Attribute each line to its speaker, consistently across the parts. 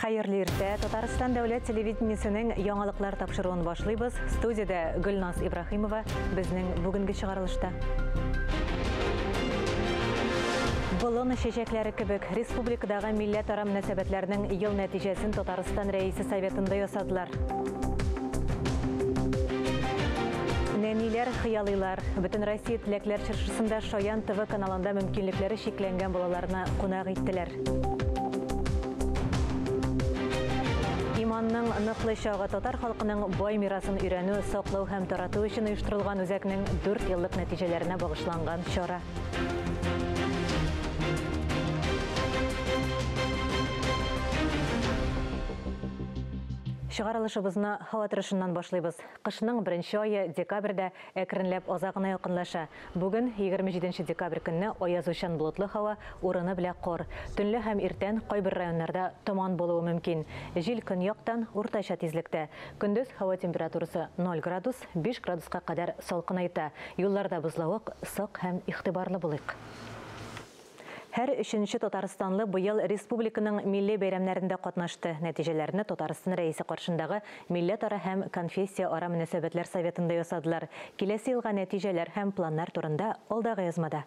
Speaker 1: Хайырлы иртә, Татарстан дәүләт телевидениесенең яңалыклар тапшыруын башлыйбыз. Студияда Гөлназ Ибрахимова безнең бүгенге чыгарылышта. Болон чәчәкләре кебек республикадагы милләтара мөнәсәбәтләрнең ел нәтиҗәсен Татарстан рәисе советында ясадылар. Нәниләр хыялыйлар. Бөтен Россия теләкләр чыршысында Шаян ТВ каналында мөмкинлекләре шикләнгән балаларны кунак иттеләр. Иманның ныклы чагы татар халкының бай мирасын өйрәнү, саклау һәм тарату өчен оештырылган үзәкнең 4 еллык нәтиҗәләренә багышланган чара. Чыгарылышыбызны һава торышыннан башлыйбыз. Кышның 1нче айы декабрьдә әкренләп азагына якынлаша. Бүген 27 декабрь көнне аязучан болытлы һава, урыны белән кор. Төнле һәм иртән кайбер районнарда томан булуы мөмкин. Җил көньяктан уртача тизлектә. Көндез һава температурасы 0 градус, 5 градуска кадәр салкынайта. Юлларда бозлавык, сак һәм игътибарлы булыйк. Һәр өченче татарстанлы быел республиканың милли бәйрәмнәрендә катнашты. Нәтиҗәләрне Татарстан рәисе каршындагы милләтара һәм конфессия ара мөнәсәбәтләр советында ясадылар. Киләсе елга нәтиҗәләр һәм планнар турында алдагы язмада.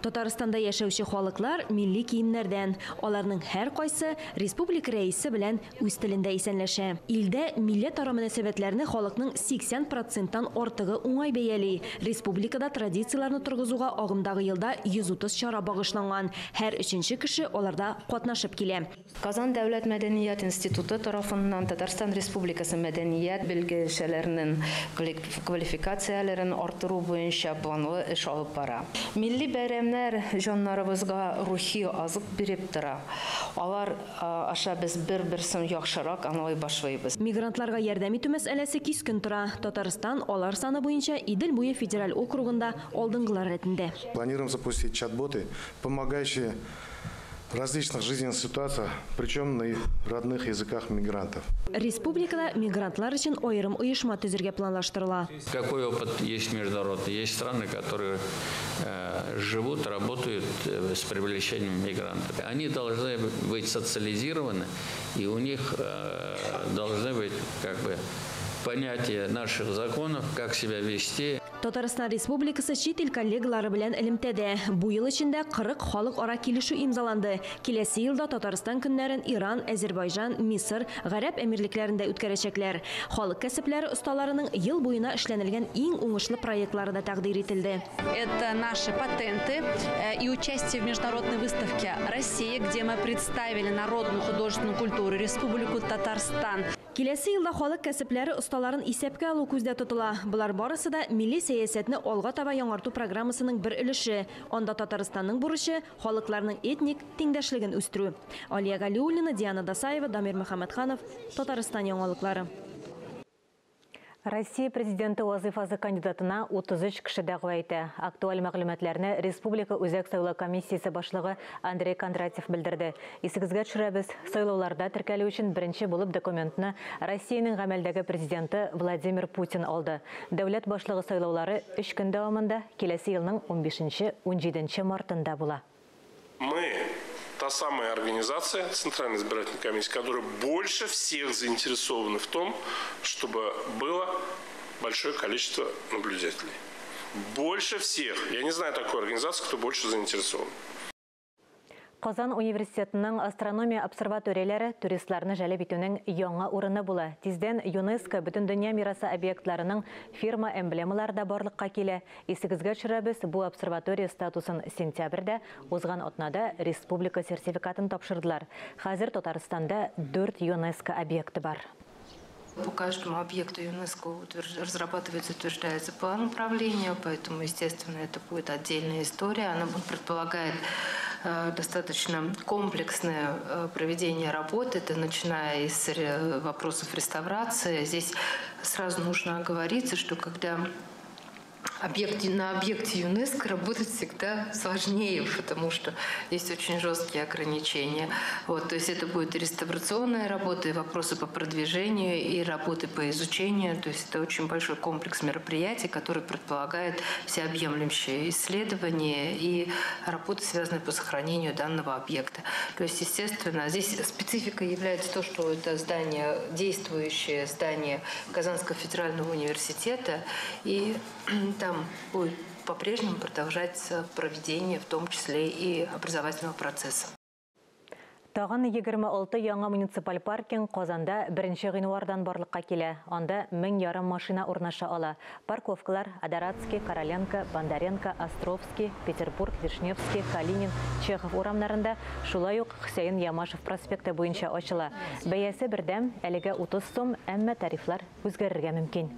Speaker 2: Татарстанда яшәүче халыклар милли киемнәрдән. Аларның һәр кайсы республика рәисе белән үз телендә исәнләшә. Илдә милләтара мөнәсәбәтләрне халыкның 80%-тан артыгы уңай бәяли. Республикада традицияләрне торгызуга агымдагы елда 130 чара багышланган. Һәр өченче кеше аларда катнашып килә.
Speaker 3: Казан дәүләт мәдәният институты тарафыннан Татарстан Республикасы мәдәният белгечләренең квалификацияләрен артыру буенча планлы эш алып бара. Милли бәйрәм жаннарыбызга рухи азык биреп тора. Алар аша без бер-берсен яхшырак аңлый башлыйбыз.
Speaker 2: Мигрантларга ярдәм итү мәсьәләсе кискен тора. Татарстан алар саны буенча Идел буе федераль округында алдынгылар рәтендә.
Speaker 4: Планируем запустить чат-боты, помогающие в различных жизненных ситуациях, причем на родных языках мигрантов.
Speaker 2: Республикада мигрантлар өчен аерым оешма төзергә планлаштырыла.
Speaker 5: Какой опыт есть международный? Есть страны, которые живут, работают с привлечением мигрантов. Они должны быть социализированы, и у них должны быть понятие наших законов, как себя вести.
Speaker 2: Татарстан Республикасы чит ил коллегалары белән элемтәдә. Бу ел эчендә 40 халыкара килешү имзаланды. Киләсе елда Татарстан көннәрен Иран, Азербайҗан, Мисыр, Гарәп әмирлекләрендә үткәрәчәкләр. Халык кәсепләре осталарының ел буена эшләнелгән иң уңышлы проектлары да тәкъдир ителде.
Speaker 6: Это наши патенты и участие в международной выставке России, где мы представили народную художественную культуру Республику Татарстан.
Speaker 2: Киләсе елда халык кәсепләре осталарын исәпкә алу күздә тотыла. Булар барысы да милли сәясәтне алга таба яңарту программасының бер өлеше. Анда Татарстанның бурычы халыкларның этник тиңдәшлеген үстерү. Алия Галиуллина, Диана Дасаева, Дамир Мөхәммәтханов, Татарстан яңалыклары.
Speaker 1: Россия президенты вазифасы кандидатына 33 кеше дәгъва итә. Актуаль мәгълүматларны Республика үзәк сайлау комиссиясе башлыгы Андрей Кондратьев белдерде. Исегезгә төшерәбез, сайлауларда теркәлү өчен беренче булып документны Россиянең гамәлдәге президенты Владимир Путин алды. Дәүләт башлыгы сайлаулары 3 көн дәвамында киләсе елның 15-17 мартында була.
Speaker 7: Та самая организация, Центральная избирательная комиссия, которая больше всех заинтересована в том, чтобы было большое количество наблюдателей. Больше всех. Я не знаю такой организации, кто больше заинтересован.
Speaker 1: Казан университетының астрономия обсерваторияләре туристларны жәлеп итүнең яңа урыны була. Тиздән ЮНЕСКО бөтен дөнья мирасы объектларының фирма эмблемалары да барлыкка килә. Исегезгә төшерәбез, бу обсерватория статусын сентябрьдә узган атнада республика сертификатын тапшырдылар. Хәзер Татарстанда 4 ЮНЕСКО объекты бар.
Speaker 3: По каждому объекту ЮНЕСКО разрабатывается, утверждается план управления, поэтому, естественно, это будет отдельная история. Она предполагает достаточно комплексное проведение работы, это начиная с вопросов реставрации. Здесь сразу нужно оговориться, что когда на объекте ЮНЕСКО работать всегда сложнее, потому что есть очень жесткие ограничения. Вот, то есть это будет и реставрационная работа, и вопросы по продвижению, и работы по изучению. То есть это очень большой комплекс мероприятий, который предполагает всеобъемлющие исследования и работы, связанные по сохранению данного объекта. То есть, естественно, здесь спецификой является то, что это здание, действующее здание Казанского федерального университета, и там будет по-прежнему продолжаться проведение, в том числе и образовательного процесса.
Speaker 1: Тағын 26 яңа муниципаль паркинг Казанда бірінші ғинуардан барлыққа келе. Онда 1000 машина орнаша ала. Парковкалар Адаратский, Короленко, Бондаренко, Островский, Петербург, Вишневский, Калинин, Чехов урамнарында шулай ук Хусейн Ямашев проспекты буенча ачыла. Бәясе бердәм, әлегә 30 сум, әмма тарифлар үзгәрергә мөмкин.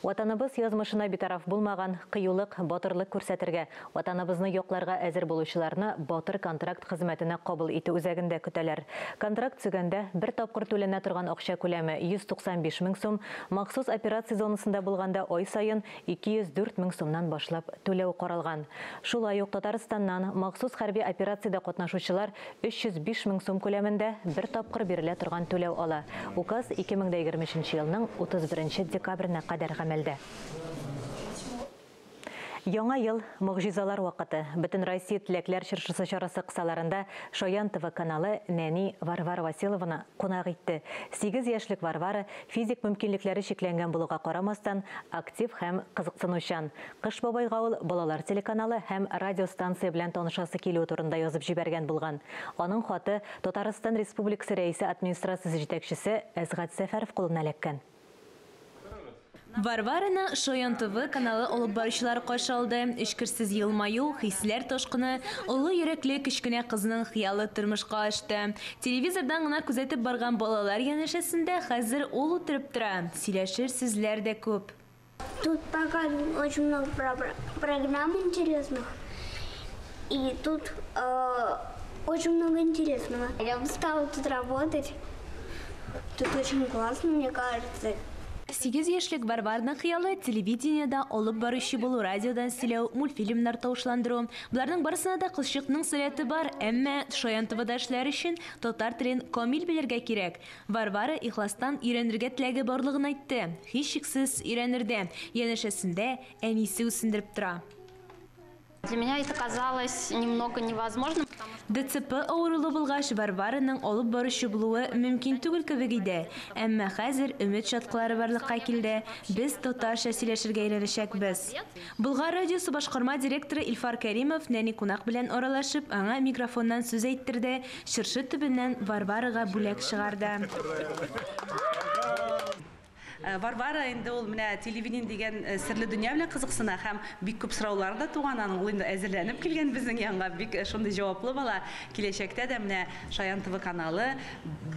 Speaker 1: Ватаныбыз язмышына битараф булмаган кыюлык, батырлык күрсәтергә, ватаныбызны якларга әзер булучыларны батыр контракт хезмәтенә кабул итү үзәгендә көтәләр. Контракт төзегәндә бер тапкыр түләнә торган акча күләме 195 000 сум, махсус операция зонасында булганда ай сайын 204 000 сумнан башлап түләү каралган. Шулай ук Татарстаннан махсус хәрби операциядә катнашучылар 305 000 сум күләмендә бер тапкыр бирелә торган түләү ала. Указ 2023 елның 31 декабренә кадәр гамәлдә. Яңа ел мөгъҗизалар вакыты. Бөтен Россия теләкләр чыршысы чарасы кысаларында Шаян ТВ каналы нәни Варвара Василованы кунак итте. 8 яшьлек Варвара физик мөмкинлекләре шикләнгән булуга карамастан актив һәм кызыксынучан. Кыш бабайга ул балалар телеканалы һәм радиостанция белән танышасы килү турында язып җибәргән булган. Аның хаты Татарстан Республикасы рәисе администрациясе җитәкчесе Әзгать Сәфәров кулына эләккән.
Speaker 2: Варвараны Шаян ТВ каналы алып баручылар каршы алды. Эшкерсез елмаю, хисләр ташкыны, улы йөрәкле кечкенә кызның хыялы тормышка ашты. Телевизордан гына күзәтеп барган балалар янәшәсендә хәзер ул утырып тора. Сөйләшер сүзләр дә күп.
Speaker 8: Тут показывают очень много программ интересных. И тут очень много интересного. Я бы стала тут работать. Тут очень классно, мне кажется.
Speaker 2: 8 яшьлек Варварның хыялы телевидениедә алып баручы булу, радиодан сөйләү, мультфильмнар тавышландыру. Буларның барысына да кызчыкның сәләте бар, әмма Шаян ТВда эшләр өчен татар телен камил белергә кирәк. Варвара ихластан өйрәнергә теләге барлыгын әйтте. Һичшиксез өйрәнердә. Янәшәсендә әнисе үсендереп тора.
Speaker 9: Для меня это казалось немного невозможным.
Speaker 2: ДЦП авырулы булгач Варвараның алып баручы булуы мөмкин түгел кебек иде. Әмма хәзер өмет чаткылары барлыкка килде. Без татарча сөйләшергә өйрәнәчәкбез. Болгар радиосы башкарма директоры Илфар Кәримов нәни кунак белән аралашып, аңа микрофоннан сүз әйттерде. Шыршы төбеннән Варварага бүләк чыгарды.
Speaker 10: Варвара инде ул менә телевидение дигән серле дөнья белән кызыксына һәм бик күп сораулар да туган, аның ул инде әзерләнеп килгән безнең янга, бик шундый җаваплы бала. Киләчәктә дә менә Шаян ТВ каналы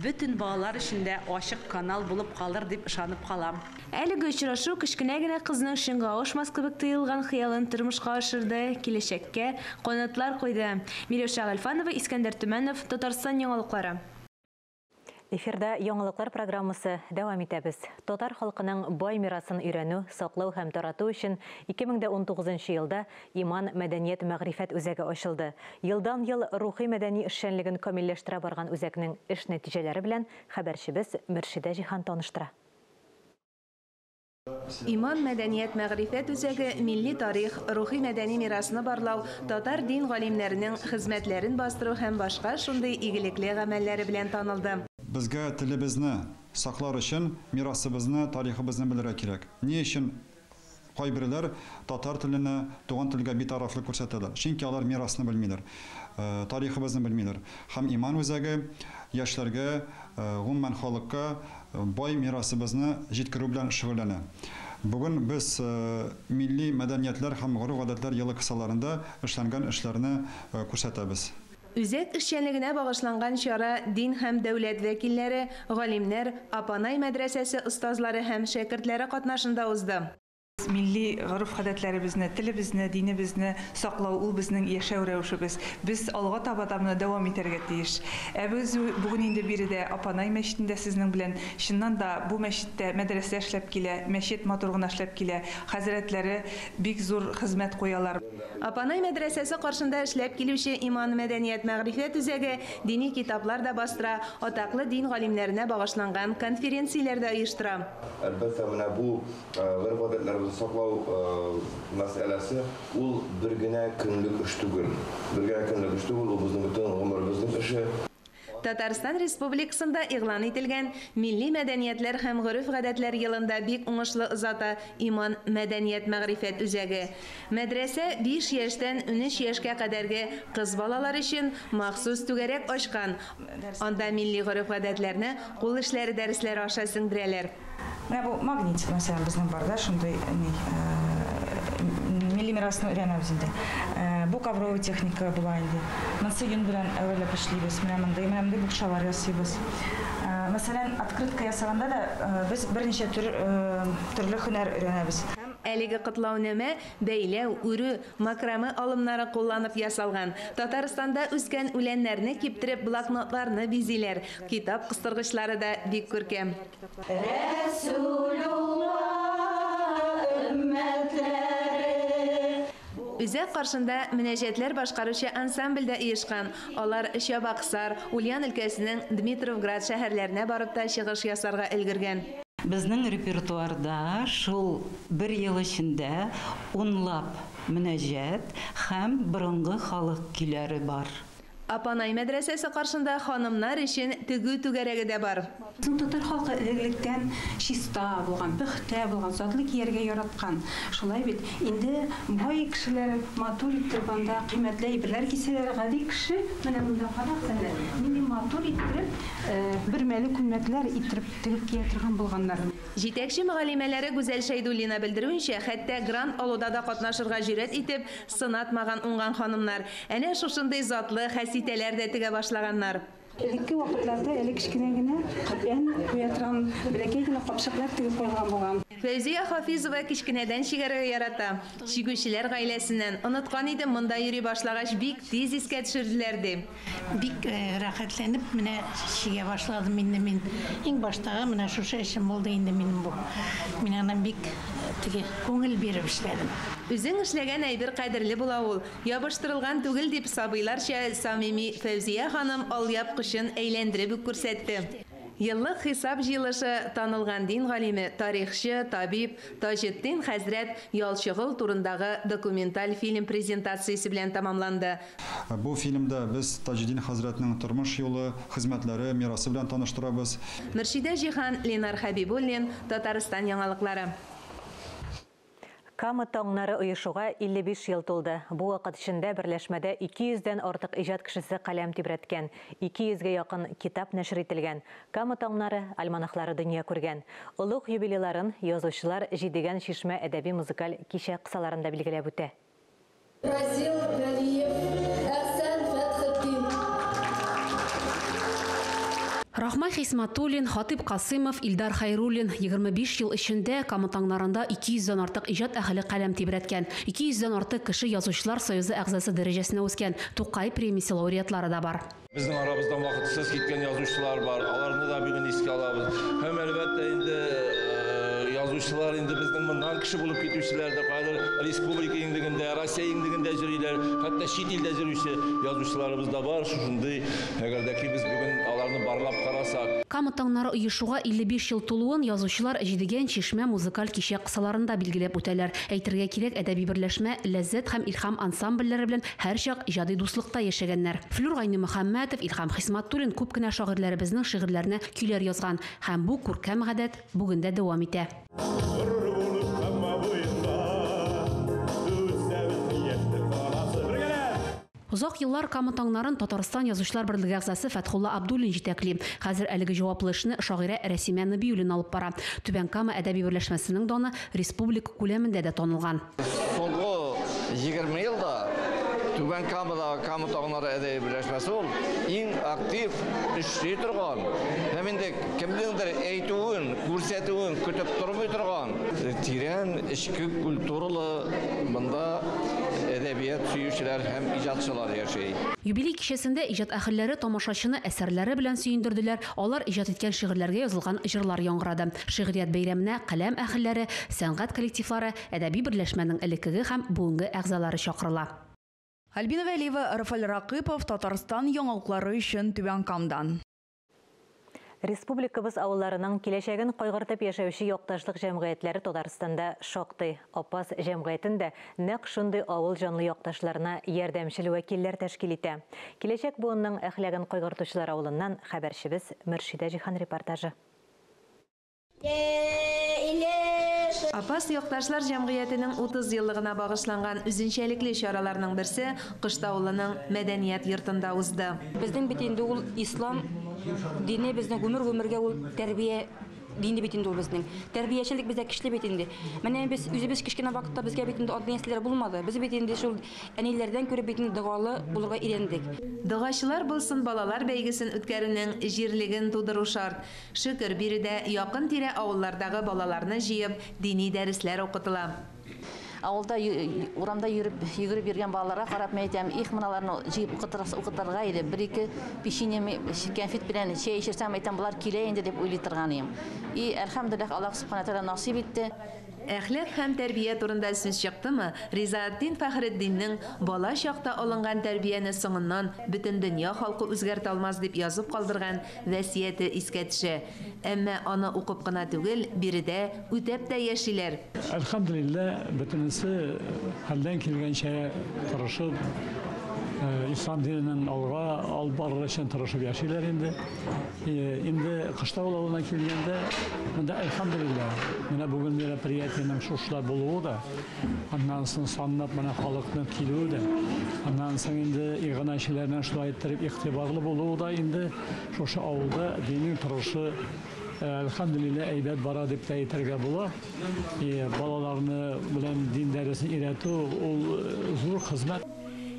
Speaker 10: бөтен балалар өчен дә ачык канал булып калыр дип ышанып калам.
Speaker 2: Әлеге очрашу кечкенә генә кызның шыңга ашмас кебек тыелган хыялын тормышка ашырды, киләчәккә канатлар куйды. Миләүшә Галфанова, Искәндәр Төмәнов, Татарстан яңалыклары.
Speaker 1: Эфирда яңалыклар программасы дәвам итәбез. Татар халкының бай мирасын өйрәнү, саклау һәм тарату өчен 2019 елда Иман мәдәният мәгърифәт үзәге ачылды. Елдан-ел рухи мәдәни эшчәнлеген камилләштерә барган үзәкнең эш нәтиҗәләре белән хәбәрчебез Мөршидә Җиһан таныштыра.
Speaker 2: Иман мәдәният мәгърифәт үзәге милли тарих, рухи мәдәни мирасны барлау, татар дин галимнәренең хезмәтләрен бастыру һәм башка шундый игелекле гамәлләре белән танылды.
Speaker 11: Безгә телебезне саклар өчен мирасыбызны, тарихыбызны белергә кирәк. Ни өчен кайберләр татар теленә, туган телгә битарафлык күрсәтәләр? Чөнки алар мирасны белмиләр, тарихыбызны белмиләр. Һәм Иман үзәге яшьләргә, гомумән халыкка бай мирасыбызны җиткерү белән шөгыльләнә. Бүген без милли мәдәниятләр һәм гореф-гадәтләр елы кысаларында эшләнгән эшләрне күрсәтәбез.
Speaker 2: Үзәк эшчәнлегенә багышланган чара дин һәм дәүләт вәкилләре, галимнәр, Апанай мәдрәсәсе остазлары һәм шәкертләре катнашында узды.
Speaker 12: Milli гореф-гадәтләребезне, телебезне, динебезне саклау ул безнең яшәү рәвешебез. Без алга таба да моны дәвам итәргә тиеш. Без бүген инде биредә Апанай мәчетендә сезнең белән чыннан да бу мәчеттә мәдрәсә эшләп килә, мәчет матур гына эшләп килә. Хәзрәтләре бик зур хезмәт куялар.
Speaker 13: Апанай мәдрәсәсе каршында эшләп килүче иман, мәдәният, мәгърифәт үзәге дини китаплар да бастыра, атаклы дин галимнәренә багышланган конференцияләр дә оештыра.
Speaker 14: Әлбәттә, менә бу гореф-гадәтләребезне саклау мәсьәләсе ул бер генә көнлек эш түгел. Бер генә көнлек эш түгел, ул безнең бөтен гомеребезнең эше.
Speaker 13: Татарстан Республикасында игълан ителгән Милли мәдәниятләр һәм гореф-гадәтләр елында бик уңышлы озата иман, мәдәният, мәгърифәт үзәге. Мәдрәсә 5 яшьтән 13 яшькә кадәрге кыз балалар өчен махсус түгәрәк ачкан. Анда милли гореф-гадәтләрне кул эшләре дәресләре аша сеңдерәләр.
Speaker 12: Менә бу магнит мәсәлән безнең барда шундый милли мирасны өйрәнәбез инде. Бу ковровая техника була инде. Монсы юн белән әвәләп эшлибез. Менә мондай букчалар ясыйбыз. Мәсәлән, открытка ясаганда да без берничә төрле һөнәр өйрәнәбез.
Speaker 13: Әлеге кытлау нәмә бәйләү, үрү, макраме алымнары кулланып ясалган. Татарстанда үскән үләннәрне киптереп блокнотларны бизиләр. Китап кыстыргычлары да бик күркәм. Үзәк каршында мөнәҗәтләр башкаручы ансамбль дә оешкан. Алар Чабаксар, Ульян өлкәсенең Дмитровград шәһәрләренә барып та чыгыш ясарга өлгергән.
Speaker 15: Безнең репертуарда шул бер ел эчендә унлап мөнәҗәт һәм борынгы халык көйләре бар.
Speaker 13: Апанай мәдрәсәсе каршында ханымнар өчен тегү түгәрәге дә бар.
Speaker 16: Татар халкы элек-электән чиста булган, пөхтә булган, затлы кияргә яраткан. Шулай бит инде бай кешеләр матур итеп анда кыйммәтле әйберләр киселәр, гади кеше менә монда караксәләр. Нинди матур итеп бер мәле күлмәкләр итеп тегеп кия торган булганнар.
Speaker 13: Җитәкче мөгаллимәләре Гүзәл Шәйдуллина белдерүенчә, хәтта грант алуда да катнашырга җөрьәт итеп сынатмаган уңган ханымнар. Әнә шушындый затлы хәситәләр дә тегә башлаганнар.
Speaker 16: Элекке вакытларда элек кичкенә генә капян куя торган бәләкәй генә капчыклар тегеп куйган булган.
Speaker 13: Фәүзия Хафизова кичкенәдән чигәргә ярата. Чигүчеләр гаиләсеннән оныткан иде, монда йөри башлагач бик тиз искә төшерделәр ди.
Speaker 17: Бик рәхәтләнеп менә чигә башладым инде мин. Иң баштагы менә шушы эшем булды инде минем бу. Мин аны бик күңел биреп эшләдем.
Speaker 13: Үзең эшләгән әйбер кадерле була ул. Ябыштырылган түгел дип сабыйларча самими Фәүзия ханым алъяпкычын әйләндереп күрсәтте. Еллык хисап җыелышы танылган дин галиме, тарихчы, табиб Таҗетдин хәзрәт Ялчыгыл турындагы документаль фильм презентациясе белән тамамланды.
Speaker 11: Бу фильмда без Таҗетдин хәзрәтнең тормыш юлы, хезмәтләре, мирасы белән таныштырабыз.
Speaker 13: Мөршидә Җиһан, Ленар Хәбибуллин, Татарстан яңалыклары.
Speaker 1: Кама таңнары оешуга 55 ел тулды. Бу вакыт эчендә берләшмәдә 200-дән артык иҗат кешесе каләм тибрәткән, 200-гә якын китап нәшр ителгән. Кама таңнары альманахлары дөнья күргән. Улуг юбилейларын язучылар җидегән шишмә әдәби музыкаль кичә кысаларында билгеләп үтә.
Speaker 6: Рахма Хисматуллин, Хатип Касымов, Илдар Хайруллин 25 ел эчендә Кама таңнарында 200-дән артык иҗат әһле каләм тибрәткән. 200-дән артык кеше язучылар союзы әгъзасы дәрәҗәсенә үскән. Тукай премиясе лауреатлары да бар.
Speaker 18: Безнең арабызда вакытсыз киткән язучылар бар. Аларны да бүген искә алабыз. Һәм әлбәттә инде язучылар инде безнең моннан кеше булып китүчеләр дә кадәр республика инлегендә, Россия инлегендә җырлыйлар. Хәтта чит илдә җырлыйчы язучыларыбыз да бар. Шушындый әгәрдә ки без бүген аларны барлап карасак.
Speaker 6: Кама таңнары оешуга 55 ел тулуын язучылар җидегән шишмә музыкаль кичә кысаларында билгеләп үтәләр. Әйтергә кирәк, әдәби берләшмә ләззәт һәм илһам ансамбльләре белән һәрчак иҗади дуслыкта яшәгәннәр. Флюр Гайны Мөхәммәтов, Илһам Хисматуллин күп кенә шагыйрьләребезнең шигырьләренә көйләр язган һәм бу күркәм гадәт бүген дә дәвам итә. Узак еллар Кама таңнарын Татарстан язучылар берлеге әгъзасы Фәтхулла Абдуллин җитәкли. Хәзер әлеге җаваплы эшне шагыйрә Рәсимә Набиуллина алып бара. Түбән Кама әдәби берләшмәсенең даны республика күләмендә дә танылган.
Speaker 19: Соңгы 20 елда Түбән Камадағы Кама тағынары әдәби бірләшмәсе ул иң актив эшли торган. Һәм инде кемнеңдер әйтүен, күрсәтүен көтеп тормый торган. Тирән эчке культуралы монда әдәбият сөючеләр һәм иҗатчылар яши.
Speaker 6: Юбилей кичәсендә иҗат әһелләре тамашачыны әсәрләре белән сөендерделәр. Алар иҗат иткән шигырьләргә язылган җырлар яңгырады. Шигърият бәйрәменә каләм әһелләре, сәнгать коллективлары, әдәби берләшмәнең элеккеге һәм бүгенге әгъзалары чакырыла.
Speaker 20: Альбина Вәлиева, Рафаэль Рақыпов, Татарстан яңалыклары өчен Түбән Камдан.
Speaker 1: Республикабыз авылларының киләчәген кайгыртып яшәүче якташлык җәмгыятьләре Татарстанда шактый. Апас җәмгыятендә нәкъ шундый авыл җанлы якташларына ярдәмчел вәкилләр тәшкил итә. Киләчәк буынның әхләген кайгыртучылар авылыннан хәбәрчебез Мөршидә Җихан репортажы.
Speaker 13: Апас якташлар җәмгыятенең 30 еллыгына багышланган үзенчәлекле чараларның берсе Кышта авылының мәдәният йортында узды.
Speaker 21: Безнең бит инде ул ислам дине, безнең гомергә ул тәрбия дине бит инде ул безнең. Тәрбиячелек бездә көчле бит инде. Менә без үзебез кичкенә вакытта безгә бит инде адный яслар булмады. Без бит инде шул әниләрдән күреп бит инде догалы булырга өйрәндек.
Speaker 13: Догачылар булсын балалар бәйгесен үткәрүнең җирлеген тудыру шарт. Шөкер биредә якын тирә авыллардагы балаларны җыеп дини дәресләр укытыла.
Speaker 22: Авылда урамда йөгереп йөргән балаларга карап мәйтәм, их мыналарны җыеп укытырга иде. Бер-ике печенье, конфет белән чәй эчерсәм, әйтәм, булар килә инде дип уйлый торган идем. И әлхәмдүлилләх, Аллаһ Субхана Тәгалә насыйп итте.
Speaker 13: Әхлак һәм тәрбия турында сүз чыктымы? Ризаәтдин Фәхретдиннең бала чакта алынган тәрбияне соңыннан бөтен дөнья халкы үзгәртә алмас дип язып калдырган васияте искә төшә. Әмма аны укып кына түгел, биредә үтәп тә яшиләр.
Speaker 23: Әлхәмдүлилләh, бөтенесе хәлдән килгәнчә тырышып, ислам диненең алып барыр өчен тырышып яшиләр инде. Инде Кышта авылына килгәндә, монда әлхәмдүлилләh, менә бүген мероприятиенең шушылар булуы да, аннан соң санлап менә халыкның килүе дә, аннан соң инде игъначларның шулай иттереп игътибарлы булуы да инде шушы авылда дини торышы әлхәмдүлилләh әйбәт бара дип тә әйтергә була. Балаларны белән дин дәресен өйрәтү ул зур хезмәт.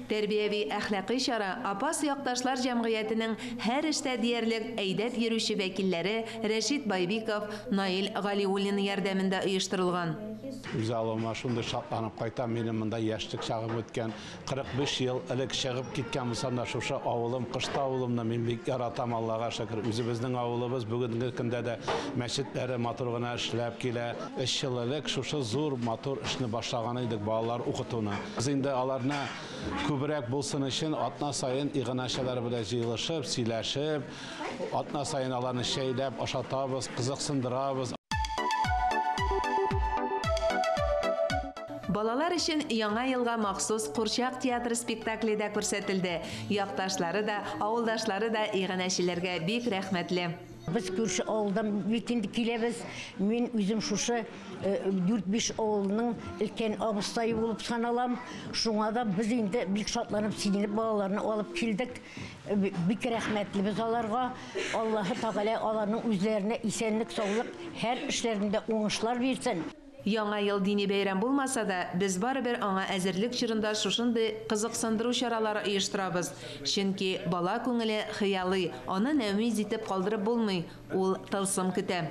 Speaker 13: Тәрбияви әхлакый чара Апас якташлар җәмгыятенең һәр эштә диярлек әйдәп йөрүче вәкилләре Рәшит Байбиков, Наил Галиуллин ярдәмендә оештырылган.
Speaker 24: Үз алыма шундай шатланып кайтам, минем монда яшьлек чагым үткән. 45 ел элек чыгып киткән булсам да шушы авылым, Кышта авылымны мин бик яратам, Аллага шөкер. Үзебезнең авылыбыз бүгенге көндә дә мәчетләре матур гына эшләп килә. 3 ел элек шушы зур матур эшне башлаган идек, балалар укытуны. Без инде аларны күбрәк булсын өчен атна сайын игъначалар белән җыелышып, сөйләшеп, атна сайын аларны шәйләп ашатабыз, кызыксындырабыз.
Speaker 13: Балалар өчен яңа елга махсус Курчак театры спектакле дә күрсәтелде. Якташлары да, авылдашлары да игъначаларга бик рәхмәтле.
Speaker 25: Biz күрше авылдан битинде киләбез. Мин үзем шушы 4-5 авылның өлкән абыстайы булып саналам. Шуңа да без инде бик шатланып, синеп балаларны алып килдек. Бик рәхмәтлебез аларга. Аллаһы Тәгалә аларның үзләренә исәнлек, саулык, һәр эшләрендә уңышлар бирсен.
Speaker 13: Яңа ел дини бәйрәм булмаса да, без барыбер аңа әзерлек чорында шушындай кызыксындыру чаралары оештырабыз. Чөнки бала күңеле хыялый, аны нәүмид итеп калдырып булмый, ул тылсым көтә.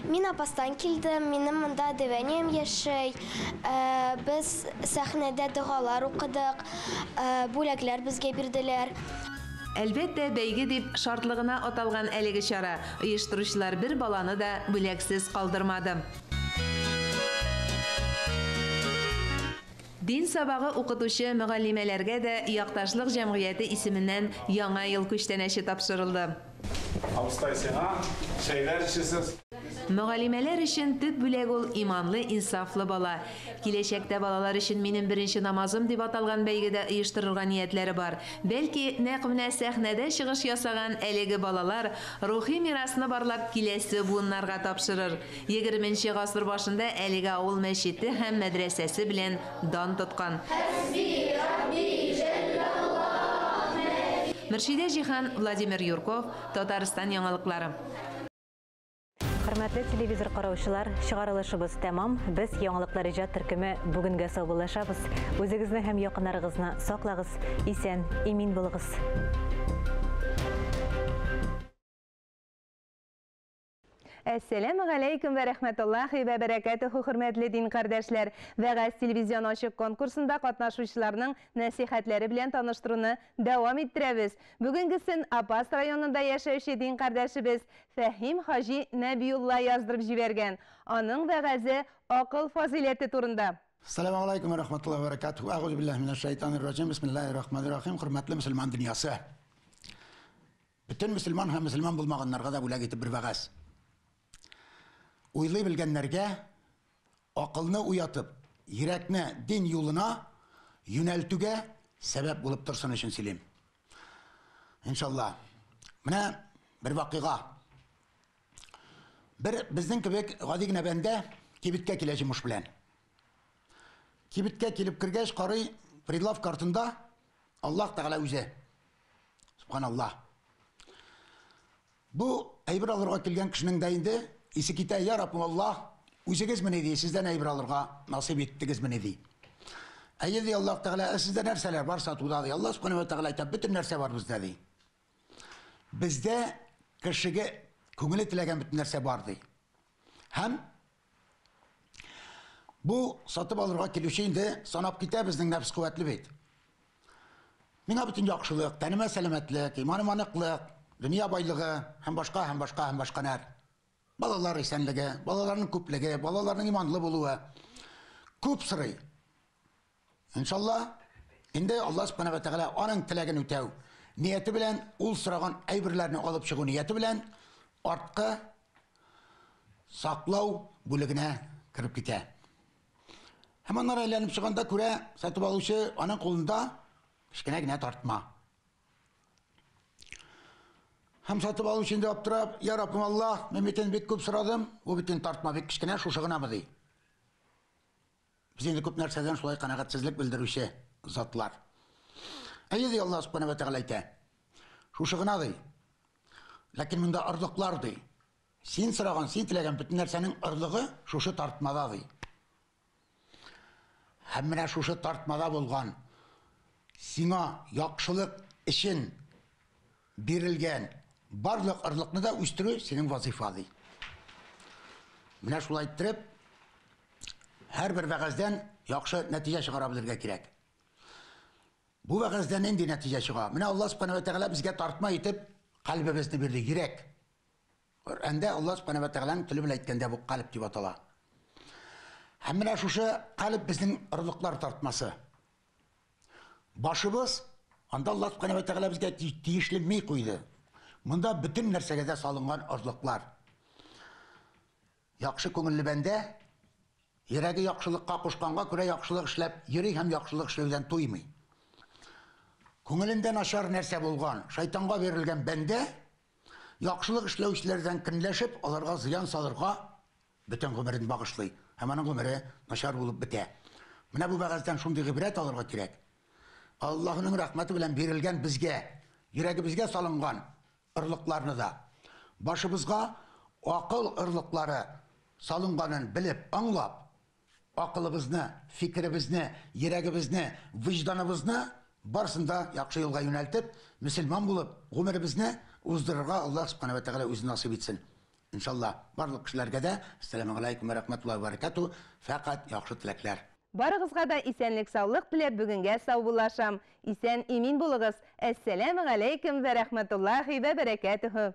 Speaker 26: Мин Апастан килдем, минем монда дәвәнием яшәй. Без сәхнәдә дугалар укыдык, бүләкләр безгә бирделәр.
Speaker 13: Әлбәттә, бәйге дип шартлыгына аталган әлеге чара оештыручылар бер баланы да бүләксез калдырмады. Дин сабагы укытучы мөгаллимәләргә дә якташлык җәмгыяте исеменнән яңа ел күчтәнәче тапшырылды.
Speaker 24: Абыстай сиңа шәйләр эчесез.
Speaker 13: Мөгаллимәләр өчен төп бүләк ул иманлы, инсафлы бала. Киләчәктә балалар өчен минем беренче намазым дип аталган бәйгедә оештырырга ниятләре бар. Бәлки, нәкъ менә сәхнәдә чыгыш ясаган әлеге балалар рухи мирасны барлап киләсе буыннарга тапшырыр. 20нче гасыр башында әлеге авыл мәчете һәм мәдрәсәсе белән дан тоткан. Мөршидә Җихан, Владимир Юрков, Татарстан яңалыклары.
Speaker 1: Hörmәтле телевизор караучылар, чыгарылышыбыз тәмам. Без яңалыклар иҗат төркеме бүгенгә саубуллашабыз. Үзегезне һәм якыннарыгызны саклагыз, исән, имин булыгыз.
Speaker 13: Әссәламу алейкум вә рәхмәтуллахи вә бәрәкәтүһү, хөрмәтле дин кардәшләр. Вәгазь телевизион ачык конкурсында катнашучыларның нәсихәтләре белән таныштыруны дәвам иттерәбез. Бүгенгесен Апас районында яшәүче дин кардәшебез Фәһим Хаҗи Нәбиулла яздырып җибәргән. Аның вәгазе акыл фазилеты турында.
Speaker 3: Assalamu alaikum wa rahmatullahi wa barakatuh. A'udhu billahi mineşşeytanirracim. Bismillahirrahmanirrahim. Hürmetli Müslüman dünyası. Bütün Müslüman hem Müslüman bulmaganlarga da бүләк итеп bir вәгазь. Уйлый белгәннәргә, акылны уятып, йөрәкне дин юлына юнәлтүгә сәбәп булып торсын өчен сөйлим. Иншалла. Менә бер вакыйга. Бер безнең кебек гади генә бәндә кибеткә килә җимеш белән. Кибеткә килеп кергәч, карый прилавка артында Аллаһ Тәгалә үзе. Субханаллах. Бу әйбер алырга килгән кешенең дә инде исе китә, я Раббуллаһ, үзегез менә ди, сездән әйбер алырга насыйп иттегез менә ди. Әйе ди Аллаһ Тәгалә, сездә нәрсәләр бар сатуда ди. Аллаһ Субханаһу ва Тәгалә әйтә, бөтен нәрсә бар бездә ди. Бездә кешегә күңеле теләгән бөтен нәрсә бар ди. Һәм бу сатып алырга килүче инде санап китә, безнең нәфс куәтле бит. Миңа бөтен яхшылык, тәнемә сәламәтлек, иманым аныклык, дөнья байлыгы, һәм башка нәр. Балалар исәнлеге, балаларның күплеге, балаларның иманлы булуы күп сырый. Иншалла, инде Аллаһ Субханаһу ва Тәгалә аның теләген үтәү нияте белән, ул сораган әйберләрне алып чыгу нияте белән артка саклау бүлегенә кирип китә. Һәм аннары әйләнеп чыганда күрә, сатып алучы аның кулында кечкенә генә тартма. Һәм сатып алучы инде аптырап, я Раббым Аллаһ, мен битен бик күп сорадым, бу битен тартма бик кечкенә, шушы гынамы ди. Без инде күп нәрсәдән шулай канәгатьсезлек белдерүче затлар. Әйе ди Аллаһ Субханаһу ва Тәгалә әйтә. Шушы гына ди. Ләкин монда орлыклар ди. Син сораган, син теләгән бөтен нәрсәнең орлыгы шушы тартмада ди. Һәм менә шушы тартмада булган сиңа яхшылык өчен бирелгән барлык орлыкны да үстерү синең вазифа ди. Менә шулай итеп, һәрбер вәгазьдән яхшы нәтиҗә чыгара белергә кирәк. Бу вәгазьдән нинди нәтиҗә чыга? Менә Аллаһ Субханаһу ва Тәгалә безгә тартма итеп калбыбызны бирде, йөрәк. Коръәндә Аллаһ Субханаһу ва Тәгаләнең теле белән әйткәндә бу калб дип атала. Һәм менә шушы калб безнең орлыклар тартмасы. Башыбыз, анда Аллаһ Субханаһу ва Тәгалә безгә тиешле ми куйды. Монда бөтен нәрсәгә дә салынган орлыклар. Яхшы күңелле бәндә, йөрәге яхшылыкка кушканга күрә яхшылык эшләп йөри һәм яхшылык эшләүдән туймый. Күңелендә начар нәрсә булган, шайтанга бирелгән бәндә, яхшылык эшләүчеләрдән көнләшеп, аларга зыян салырга бөтен гомерен багышлый. Һәм аның гомере начар булып бетә. Менә бу вәгазьдән шундый гыйбрәт алырга кирәк. Аллаһның рәхмәте белән бирелгән безгә, йөрәгебезгә салынган орлыкларны да, башыбызга акыл орлыклары салынганын белеп, аңлап, акылыбызны, фикеребезне, йөрәгебезне, вижданыбызны барсында яхшы юлга юнәлтеп, мөселман булып, гомеребезне уздырырга Аллаһ Субханаһу ва Тәгалә үзе насыйп итсен. Иншалла, барлык кешеләргә дә ассаламу алейкум ва рахматуллаһи ва баракатуһ, фақат яхшы теләкләр.
Speaker 13: Барыгызга да исәнлек, саулык теләп бүгенгә саубуллашам. Исән, имин булыгыз. Әссәламу алейкум ва рахматуллаһи ва баракатуһ.